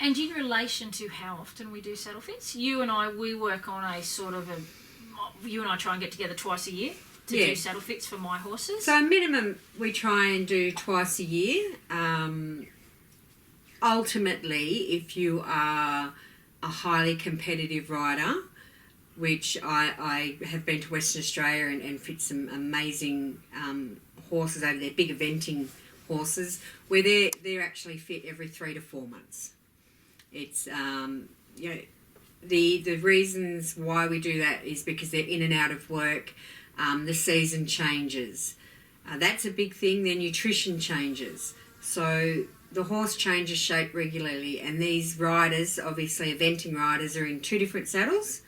And in relation to how often we do saddle fits, you and I, we work on a sort of a... You and I try and get together twice a year to do saddle fits for my horses. So minimum we try and do twice a year. Ultimately, if you are a highly competitive rider, which I have been to Western Australia and fit some amazing horses over there, big eventing horses, where they're actually fit every 3 to 4 months. It's the reasons why we do that is because they're in and out of work. The season changes. That's a big thing. Their nutrition changes. So the horse changes shape regularly, and these riders, obviously eventing riders, are in 2 different saddles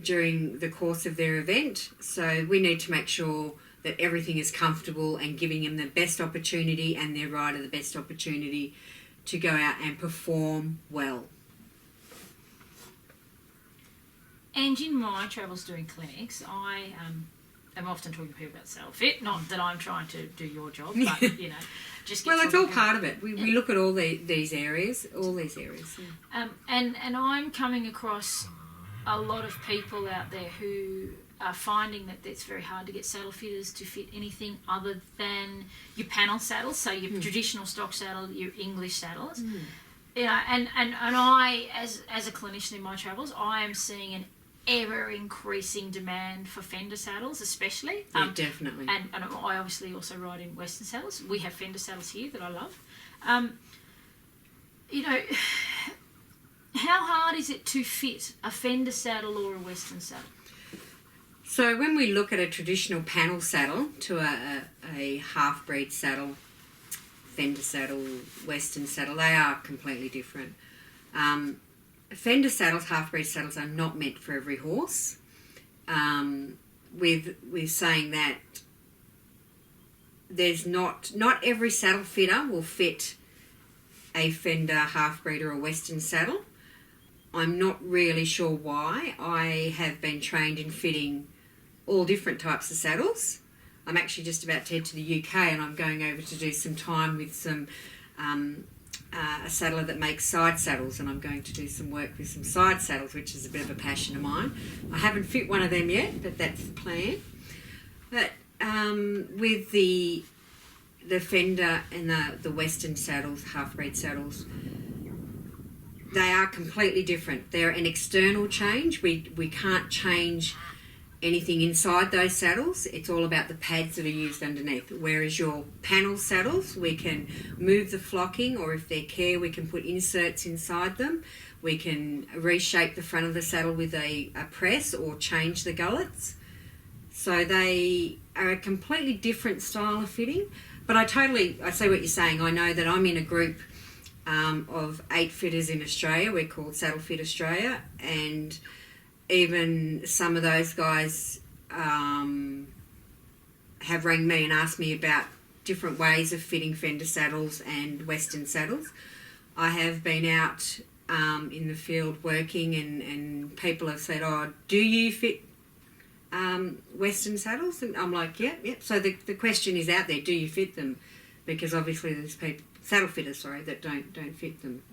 during the course of their event. So we need to make sure that everything is comfortable and giving them the best opportunity and their rider the best opportunity to go out and perform well. And in my travels doing clinics, I am often talking to people about saddle fit. Not that I'm trying to do your job, but just get it's all part of it. We look at all these areas. Yeah. And I'm coming across a lot of people out there who are finding that it's very hard to get saddle fitters to fit anything other than your panel saddles, so your traditional stock saddle, your English saddles. And I, as a clinician in my travels, I am seeing an ever-increasing demand for fender saddles, especially. Yeah, definitely. And I obviously also ride in Western saddles. We have fender saddles here that I love. How hard is it to fit a fender saddle or a Western saddle? So when we look at a traditional panel saddle to a half-breed saddle, fender saddle, Western saddle, they are completely different. Fender saddles, half-breed saddles, are not meant for every horse. With saying that, there's not every saddle fitter will fit a fender, half-breed or a Western saddle. I'm not really sure why. I have been trained in fitting all different types of saddles. I'm actually just about to head to the UK, and I'm going over to do some time with some a saddler that makes side saddles, and I'm going to do some work with some side saddles, which is a bit of a passion of mine. I haven't fit one of them yet, but that's the plan. But with the fender and the Western saddles, half-breed saddles, they are completely different. They're an external change. We can't change anything inside those saddles. It's all about the pads that are used underneath. Whereas your panel saddles, we can move the flocking, or if they're care, we can put inserts inside them. We can reshape the front of the saddle with a press or change the gullets. So they are a completely different style of fitting. But I see what you're saying. I know that I'm in a group of 8 fitters in Australia. We're called Saddle Fit Australia, and even some of those guys have rang me and asked me about different ways of fitting fender saddles and Western saddles. I have been out in the field working, and people have said, "Oh, do you fit Western saddles?" And I'm like, yep. So the question is out there: do you fit them? Because obviously there's people, saddle fitters, that don't fit them.